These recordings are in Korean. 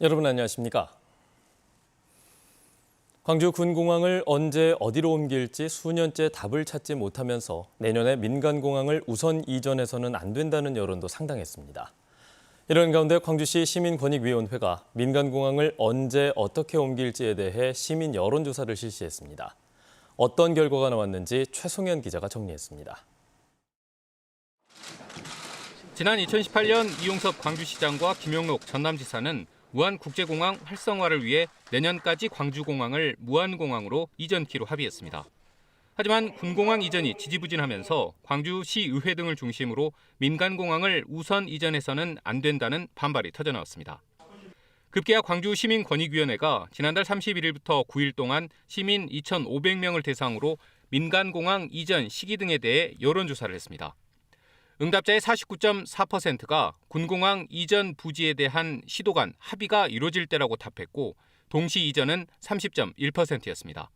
여러분 안녕하십니까? 광주 군공항을 언제 어디로 옮길지 수년째 답을 찾지 못하면서 내년에 민간공항을 우선 이전해서는 안 된다는 여론도 상당했습니다. 이런 가운데 광주시 시민권익위원회가 민간공항을 언제 어떻게 옮길지에 대해 시민 여론조사를 실시했습니다. 어떤 결과가 나왔는지 최송현 기자가 정리했습니다. 지난 2018년 이용섭 광주시장과 김용록 전남지사는 무안국제공항 활성화를 위해 내년까지 광주공항을 무안공항으로 이전키로 합의했습니다. 하지만 군공항 이전이 지지부진하면서 광주시의회 등을 중심으로 민간공항을 우선 이전해서는 안 된다는 반발이 터져나왔습니다. 급기야 광주시민권익위원회가 지난달 31일부터 9일 동안 시민 2,500명을 대상으로 민간공항 이전 시기 등에 대해 여론조사를 했습니다. 응답자의 49.4%가 군공항 이전 부지에 대한 시도 간 합의가 이루어질 때라고 답했고 동시 이전은 30.1%였습니다.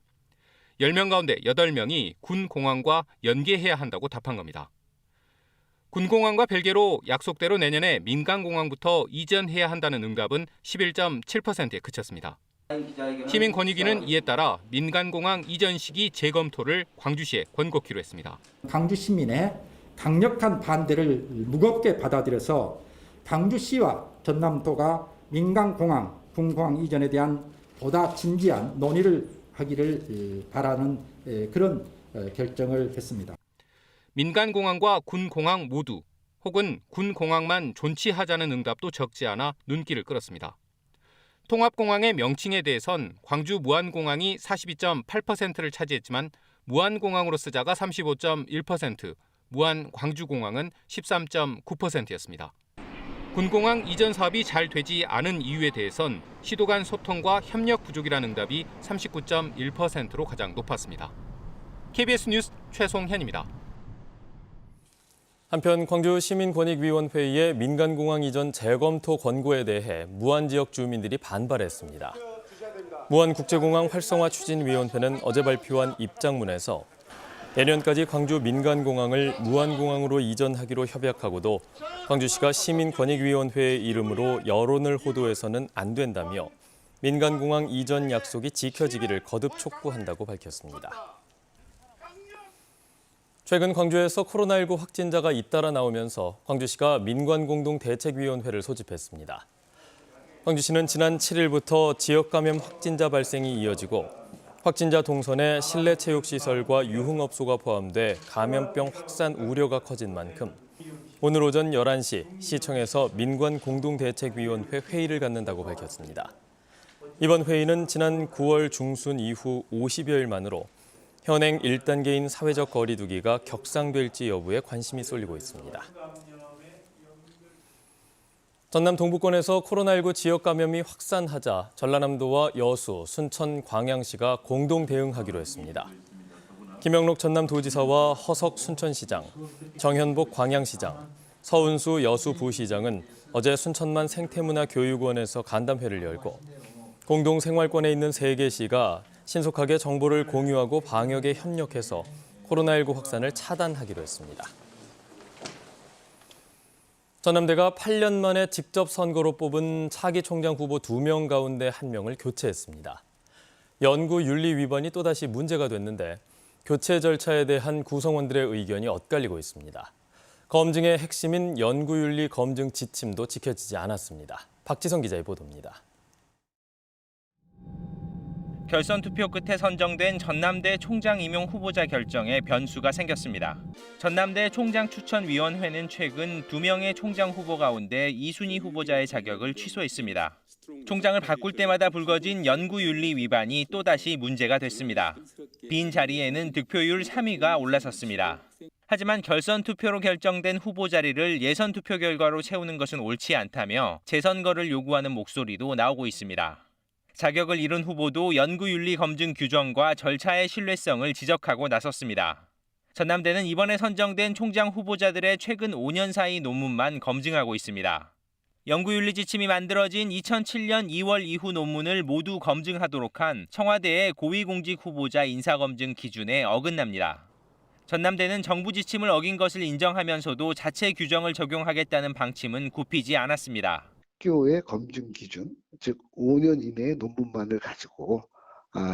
10명 가운데 8명이 군공항과 연계해야 한다고 답한 겁니다. 군공항과 별개로 약속대로 내년에 민간공항부터 이전해야 한다는 응답은 11.7%에 그쳤습니다. 시민권익위는 이에 따라 민간공항 이전 시기 재검토를 광주시에 권고키로 했습니다. 광주 시민의 강력한 반대를 무겁게 받아들여서 광주시와 전남도가 민간공항, 군공항 이전에 대한 보다 진지한 논의를 하기를 바라는 그런 결정을 했습니다. 민간공항과 군공항 모두 혹은 군공항만 존치하자는 응답도 적지 않아 눈길을 끌었습니다. 통합공항의 명칭에 대해선 광주 무안공항이 42.8%를 차지했지만 무안공항으로 쓰자가 35.1%, 무안 광주공항은 13.9%였습니다. 군공항 이전 사업이 잘 되지 않은 이유에 대해선 시도 간 소통과 협력 부족이라는 응답이 39.1%로 가장 높았습니다. KBS 뉴스 최송현입니다. 한편 광주시민권익위원회의 민간공항 이전 재검토 권고에 대해 무안 지역 주민들이 반발했습니다. 무안국제공항 활성화 추진위원회는 어제 발표한 입장문에서 내년까지 광주 민간공항을 무안공항으로 이전하기로 협약하고도 광주시가 시민권익위원회의 이름으로 여론을 호도해서는 안 된다며 민간공항 이전 약속이 지켜지기를 거듭 촉구한다고 밝혔습니다. 최근 광주에서 코로나19 확진자가 잇따라 나오면서 광주시가 민관공동대책위원회를 소집했습니다. 광주시는 지난 7일부터 지역 감염 확진자 발생이 이어지고 확진자 동선에 실내 체육시설과 유흥업소가 포함돼 감염병 확산 우려가 커진 만큼 오늘 오전 11시 시청에서 민관공동대책위원회 회의를 갖는다고 밝혔습니다. 이번 회의는 지난 9월 중순 이후 50여일 만으로 현행 1단계인 사회적 거리 두기가 격상될지 여부에 관심이 쏠리고 있습니다. 전남 동부권에서 코로나19 지역 감염이 확산하자 전라남도와 여수, 순천, 광양시가 공동 대응하기로 했습니다. 김영록 전남도지사와 허석 순천시장, 정현복 광양시장, 서은수 여수 부시장은 어제 순천만 생태문화교육원에서 간담회를 열고 공동 생활권에 있는 3개 시가 신속하게 정보를 공유하고 방역에 협력해서 코로나19 확산을 차단하기로 했습니다. 전남대가 8년 만에 직접 선거로 뽑은 차기 총장 후보 2명 가운데 1명을 교체했습니다. 연구 윤리 위반이 또다시 문제가 됐는데 교체 절차에 대한 구성원들의 의견이 엇갈리고 있습니다. 검증의 핵심인 연구윤리 검증 지침도 지켜지지 않았습니다. 박지성 기자의 보도입니다. 결선 투표 끝에 선정된 전남대 총장 임용 후보자 결정에 변수가 생겼습니다. 전남대 총장추천위원회는 최근 2명의 총장 후보 가운데 이순희 후보자의 자격을 취소했습니다. 총장을 바꿀 때마다 불거진 연구윤리 위반이 또다시 문제가 됐습니다. 빈 자리에는 득표율 3위가 올라섰습니다. 하지만 결선 투표로 결정된 후보 자리를 예선 투표 결과로 채우는 것은 옳지 않다며 재선거를 요구하는 목소리도 나오고 있습니다. 자격을 잃은 후보도 연구윤리 검증 규정과 절차의 신뢰성을 지적하고 나섰습니다. 전남대는 이번에 선정된 총장 후보자들의 최근 5년 사이 논문만 검증하고 있습니다. 연구윤리 지침이 만들어진 2007년 2월 이후 논문을 모두 검증하도록 한 청와대의 고위공직 후보자 인사검증 기준에 어긋납니다. 전남대는 정부 지침을 어긴 것을 인정하면서도 자체 규정을 적용하겠다는 방침은 굽히지 않았습니다. 학교의 검증 기준, 즉 5년 이내의 논문만을 가지고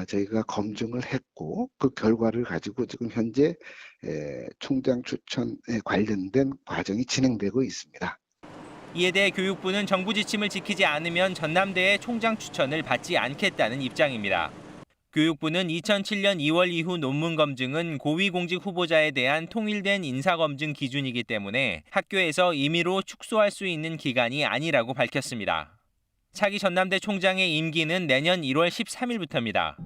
저희가 검증을 했고 그 결과를 가지고 지금 현재 총장 추천에 관련된 과정이 진행되고 있습니다. 이에 대해 교육부는 정부 지침을 지키지 않으면 전남대의 총장 추천을 받지 않겠다는 입장입니다. 교육부는 2007년 2월 이후 논문 검증은 고위공직 후보자에 대한 통일된 인사검증 기준이기 때문에 학교에서 임의로 축소할 수 있는 기간이 아니라고 밝혔습니다. 차기 전남대 총장의 임기는 내년 1월 13일부터입니다.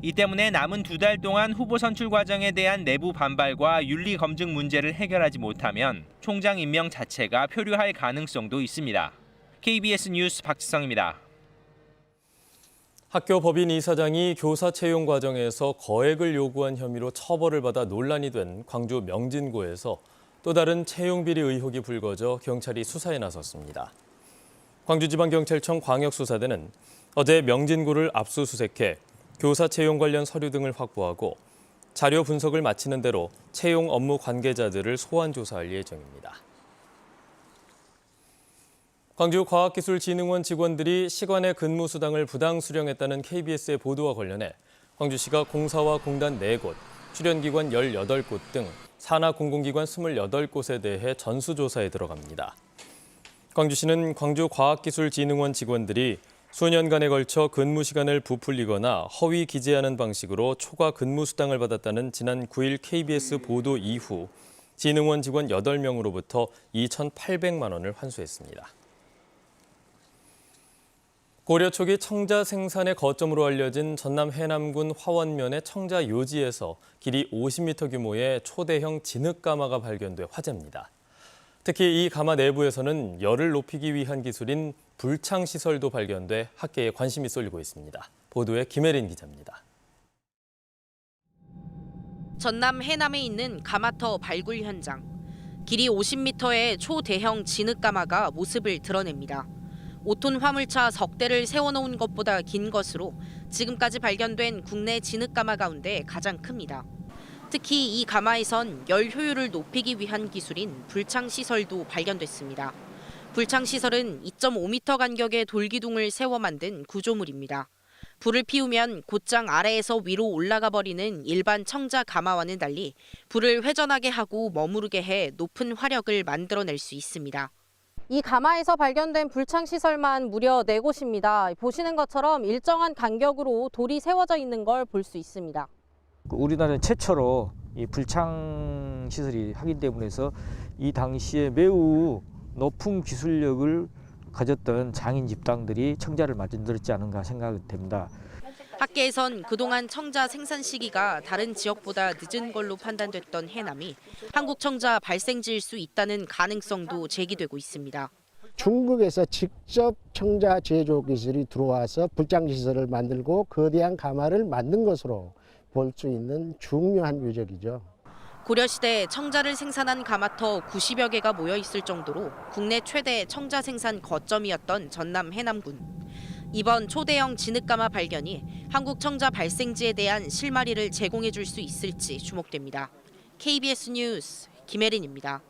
이 때문에 남은 2달 동안 후보 선출 과정에 대한 내부 반발과 윤리 검증 문제를 해결하지 못하면 총장 임명 자체가 표류할 가능성도 있습니다. KBS 뉴스 박지성입니다. 학교 법인 이사장이 교사 채용 과정에서 거액을 요구한 혐의로 처벌을 받아 논란이 된 광주 명진고에서 또 다른 채용 비리 의혹이 불거져 경찰이 수사에 나섰습니다. 광주지방경찰청 광역수사대는 어제 명진고를 압수수색해 교사 채용 관련 서류 등을 확보하고 자료 분석을 마치는 대로 채용 업무 관계자들을 소환 조사할 예정입니다. 광주과학기술진흥원 직원들이 시간의 근무 수당을 부당 수령했다는 KBS의 보도와 관련해 광주시가 공사와 공단 4곳, 출연기관 18곳 등 산하 공공기관 28곳에 대해 전수조사에 들어갑니다. 광주시는 광주과학기술진흥원 직원들이 수년간에 걸쳐 근무 시간을 부풀리거나 허위 기재하는 방식으로 초과 근무 수당을 받았다는 지난 9일 KBS 보도 이후 진흥원 직원 8명으로부터 2,800만 원을 환수했습니다. 고려 초기 청자 생산의 거점으로 알려진 전남 해남군 화원면의 청자 요지에서 길이 50m 규모의 초대형 진흙가마가 발견돼 화제입니다. 특히 이 가마 내부에서는 열을 높이기 위한 기술인 불창시설도 발견돼 학계에 관심이 쏠리고 있습니다. 보도에 김혜린 기자입니다. 전남 해남에 있는 가마터 발굴 현장. 길이 50m의 초대형 진흙가마가 모습을 드러냅니다. 5톤 화물차 석 대를 세워놓은 것보다 긴 것으로 지금까지 발견된 국내 진흙가마 가운데 가장 큽니다. 특히 이 가마에선 열 효율을 높이기 위한 기술인 불창시설도 발견됐습니다. 불창시설은 2.5m 간격의 돌기둥을 세워 만든 구조물입니다. 불을 피우면 곧장 아래에서 위로 올라가 버리는 일반 청자 가마와는 달리 불을 회전하게 하고 머무르게 해 높은 화력을 만들어낼 수 있습니다. 이 가마에서 발견된 불창시설만 무려 4곳입니다. 보시는 것처럼 일정한 간격으로 돌이 세워져 있는 걸 볼 수 있습니다. 우리나라는 최초로 이 불창시설이 확인됨으로 해서 이 당시에 매우 높은 기술력을 가졌던 장인 집단들이 청자를 만들었지 않은가 생각됩니다. 학계에선 그동안 청자 생산 시기가 다른 지역보다 늦은 걸로 판단됐던 해남이 한국 청자 발생지일 수 있다는 가능성도 제기되고 있습니다. 중국에서 직접 청자 제조 기술이 들어와서 불장시설을 만들고 거대한 가마를 만든 것으로 볼 수 있는 중요한 유적이죠. 고려시대 청자를 생산한 가마터 90여 개가 모여 있을 정도로 국내 최대 청자 생산 거점이었던 전남 해남군. 이번 초대형 진흙가마 발견이 한국 청자 발생지에 대한 실마리를 제공해 줄 수 있을지 주목됩니다. KBS 뉴스 김혜린입니다.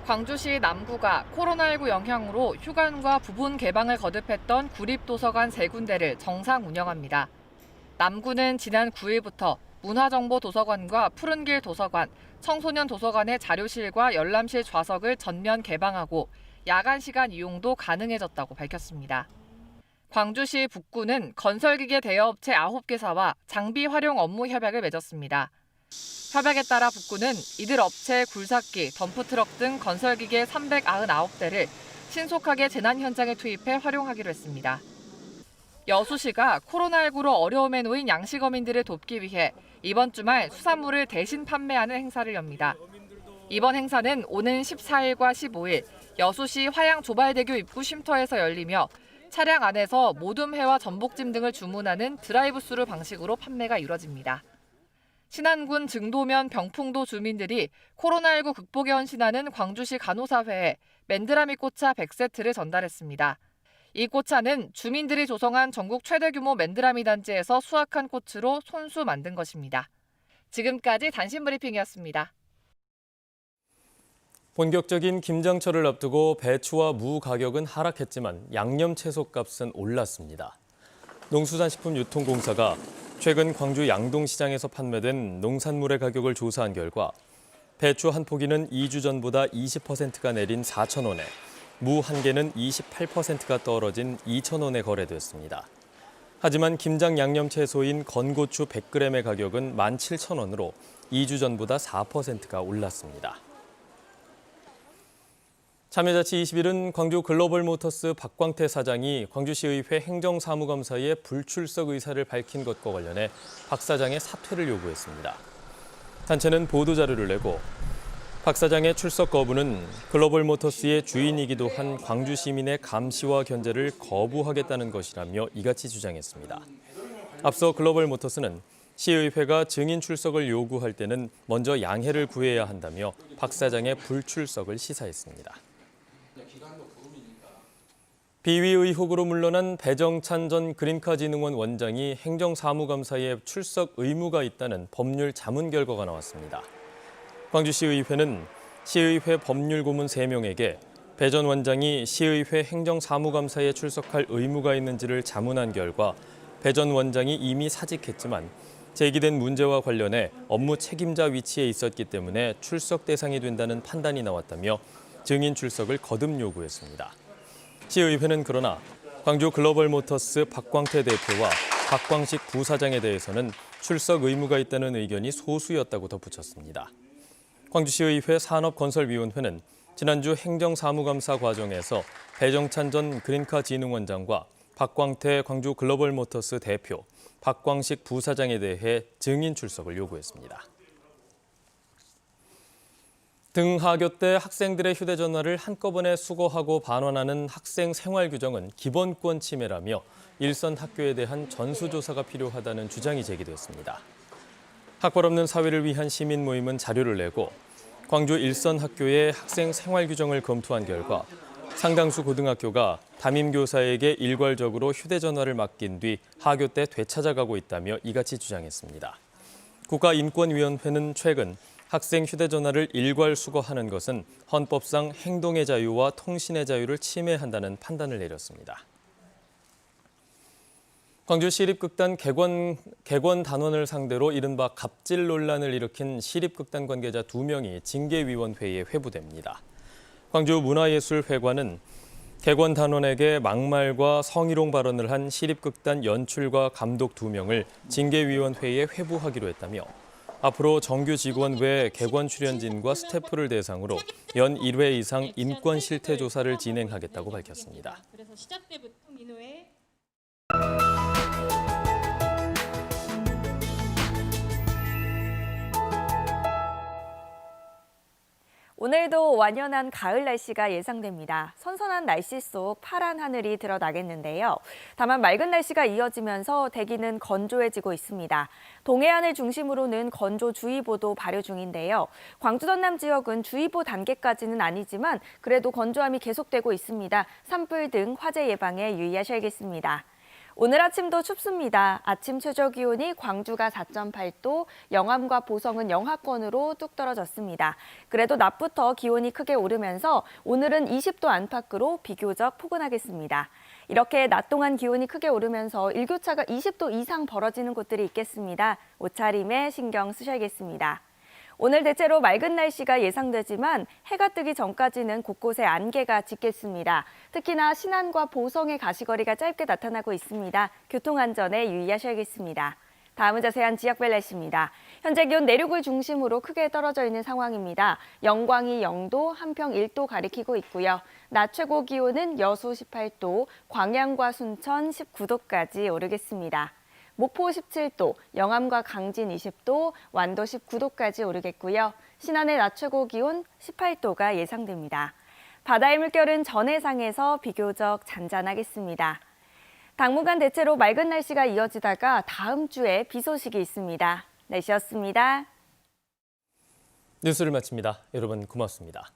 광주시 남구가 코로나19 영향으로 휴관과 부분 개방을 거듭했던 구립도서관 3군데를 정상 운영합니다. 남구는 지난 9일부터 문화정보도서관과 푸른길 도서관, 청소년 도서관의 자료실과 열람실 좌석을 전면 개방하고 야간 시간 이용도 가능해졌다고 밝혔습니다. 광주시 북구는 건설기계 대여업체 9개사와 장비 활용 업무 협약을 맺었습니다. 협약에 따라 북구는 이들 업체의 굴삭기, 덤프트럭 등 건설기계 399대를 신속하게 재난 현장에 투입해 활용하기로 했습니다. 여수시가 코로나19로 어려움에 놓인 양식어민들을 돕기 위해 이번 주말 수산물을 대신 판매하는 행사를 엽니다. 이번 행사는 오는 14일과 15일 여수시 화양조발대교 입구 쉼터에서 열리며 차량 안에서 모둠회와 전복찜 등을 주문하는 드라이브스루 방식으로 판매가 이뤄집니다. 신안군 증도면 병풍도 주민들이 코로나19 극복에 헌신하는 광주시 간호사회에 맨드라미 꽃차 100세트를 전달했습니다. 이 꽃차는 주민들이 조성한 전국 최대 규모 맨드라미 단지에서 수확한 꽃으로 손수 만든 것입니다. 지금까지 단신 브리핑이었습니다. 본격적인 김장철을 앞두고 배추와 무 가격은 하락했지만 양념 채소 값은 올랐습니다. 농수산식품유통공사가 최근 광주 양동시장에서 판매된 농산물의 가격을 조사한 결과 배추 한 포기는 2주 전보다 20%가 내린 4,000원에 무 한 개는 28%가 떨어진 2,000원에 거래됐습니다. 하지만 김장 양념 채소인 건고추 100g의 가격은 17,000원으로 2주 전보다 4%가 올랐습니다. 참여자치 21은 광주 글로벌모터스 박광태 사장이 광주시의회 행정사무감사에 불출석 의사를 밝힌 것과 관련해 박 사장의 사퇴를 요구했습니다. 단체는 보도자료를 내고 박 사장의 출석 거부는 글로벌모터스의 주인이기도 한 광주 시민의 감시와 견제를 거부하겠다는 것이라며 이같이 주장했습니다. 앞서 글로벌모터스는 시의회가 증인 출석을 요구할 때는 먼저 양해를 구해야 한다며 박 사장의 불출석을 시사했습니다. 비위 의혹으로 물러난 배정찬 전 그린카진흥원 원장이 행정사무감사에 출석 의무가 있다는 법률 자문 결과가 나왔습니다. 광주시의회는 시의회 법률고문 3명에게 배 전 원장이 시의회 행정사무감사에 출석할 의무가 있는지를 자문한 결과 배 전 원장이 이미 사직했지만 제기된 문제와 관련해 업무 책임자 위치에 있었기 때문에 출석 대상이 된다는 판단이 나왔다며 증인 출석을 거듭 요구했습니다. 시의회는 그러나 광주 글로벌모터스 박광태 대표와 박광식 부사장에 대해서는 출석 의무가 있다는 의견이 소수였다고 덧붙였습니다. 광주시의회 산업건설위원회는 지난주 행정사무감사 과정에서 배정찬 전 그린카진흥원장과 박광태 광주 글로벌모터스 대표, 박광식 부사장에 대해 증인 출석을 요구했습니다. 등하교 때 학생들의 휴대전화를 한꺼번에 수거하고 반환하는 학생 생활 규정은 기본권 침해라며 일선 학교에 대한 전수조사가 필요하다는 주장이 제기됐습니다. 학벌 없는 사회를 위한 시민 모임은 자료를 내고 광주 일선 학교의 학생 생활 규정을 검토한 결과 상당수 고등학교가 담임교사에게 일괄적으로 휴대전화를 맡긴 뒤 하교 때 되찾아가고 있다며 이같이 주장했습니다. 국가인권위원회는 최근 학생 휴대전화를 일괄 수거하는 것은 헌법상 행동의 자유와 통신의 자유를 침해한다는 판단을 내렸습니다. 광주 시립극단 객원 단원을 상대로 이른바 갑질 논란을 일으킨 시립극단 관계자 2명이 징계위원회에 회부됩니다. 광주 문화예술회관은 객원 단원에게 막말과 성희롱 발언을 한 시립극단 연출과 감독 2명을 징계위원회에 회부하기로 했다며 앞으로 정규 직원 외 객원 출연진과 스태프를 대상으로 연 1회 이상 인권 실태 조사를 진행하겠다고 밝혔습니다. 그래서 시작 때부터 민호의 오늘도 완연한 가을 날씨가 예상됩니다. 선선한 날씨 속 파란 하늘이 드러나겠는데요. 다만 맑은 날씨가 이어지면서 대기는 건조해지고 있습니다. 동해안을 중심으로는 건조주의보도 발효 중인데요. 광주 전남 지역은 주의보 단계까지는 아니지만 그래도 건조함이 계속되고 있습니다. 산불 등 화재 예방에 유의하셔야겠습니다. 오늘 아침도 춥습니다. 아침 최저 기온이 광주가 4.8도, 영암과 보성은 영하권으로 뚝 떨어졌습니다. 그래도 낮부터 기온이 크게 오르면서 오늘은 20도 안팎으로 비교적 포근하겠습니다. 이렇게 낮 동안 기온이 크게 오르면서 일교차가 20도 이상 벌어지는 곳들이 있겠습니다. 옷차림에 신경 쓰셔야겠습니다. 오늘 대체로 맑은 날씨가 예상되지만 해가 뜨기 전까지는 곳곳에 안개가 짙겠습니다. 특히나 신안과 보성의 가시거리가 짧게 나타나고 있습니다. 교통안전에 유의하셔야겠습니다. 다음은 자세한 지역별 날씨입니다. 현재 기온 내륙을 중심으로 크게 떨어져 있는 상황입니다. 영광이 0도, 한평 1도 가리키고 있고요. 낮 최고 기온은 여수 18도, 광양과 순천 19도까지 오르겠습니다. 목포 17도, 영암과 강진 20도, 완도 19도까지 오르겠고요. 신안의 낮 최고 기온 18도가 예상됩니다. 바다의 물결은 전해상에서 비교적 잔잔하겠습니다. 당분간 대체로 맑은 날씨가 이어지다가 다음 주에 비 소식이 있습니다. 날씨였습니다. 뉴스를 마칩니다. 여러분 고맙습니다.